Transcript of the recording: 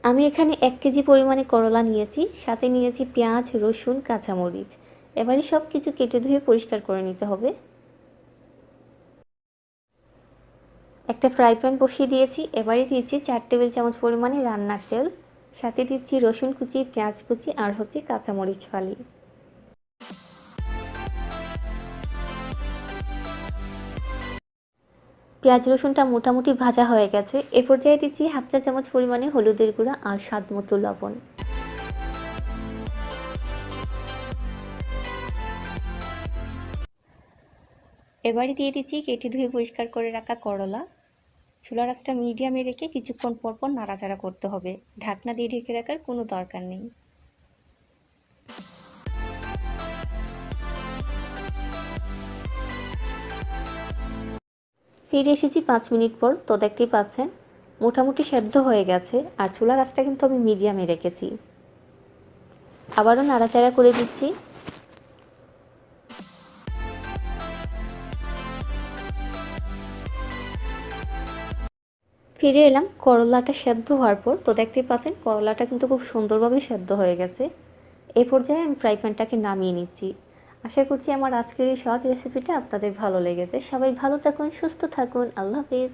আমি এখানে 1 কেজি পরিমাণে করলা নিয়েছি, সাথে নিয়েছি পেঁয়াজ, রসুন, কাঁচামরিচ। এবারে সব কিছু কেটে ধুয়ে পরিষ্কার করে নিতে হবে। একটা ফ্রাই প্যান বসিয়ে দিয়েছি, এবারে দিয়েছি 4 টেবিল চামচ পরিমাণে রান্নার তেল, সাথে দিচ্ছি রসুন কুচি, পেঁয়াজ কুচি আর কাঁচামরিচ ফালি। পেঁয়াজ রসুনটা মোটামুটি ভাজা হয়ে গেছে, এ পর্যায়ে দিচ্ছি হাফ চা চামচ পরিমাণে হলুদের গুঁড়া আর স্বাদ মতো লবণ। এবারে দিয়ে দিচ্ছি কেটে ধুয়ে পরিষ্কার করে রাখা করলা। চুলার আঁচটা মিডিয়ামে রেখে কিছুক্ষণ পর পর নাড়াচাড়া করতে হবে, ঢাকনা দিয়ে ঢেকে রাখার কোনো দরকার নেই। ফিরে এসেছি 5 মিনিট পর, তো দেখতেই পাচ্ছেন মোটামুটি সেদ্ধ হয়ে গেছে আর চুলার আঁচটা কিন্তু আমি মিডিয়ামে রেখেছি। আবারও নাড়াচাড়া করে দিচ্ছি। ফিরে এলাম করলাটা সেদ্ধ হওয়ার পর, তো দেখতেই পাচ্ছেন করলাটা কিন্তু খুব সুন্দরভাবে সেদ্ধ হয়ে গেছে। এই পর্যায়ে আমি ফ্রাই প্যানটাকে নামিয়ে নিচ্ছি। আশা করছি আমার আজকের এই সহজ রেসিপিটা আপনাদের ভালো লেগেছে। সবাই ভালো থাকুন, সুস্থ থাকুন। আল্লাহ হাফেজ।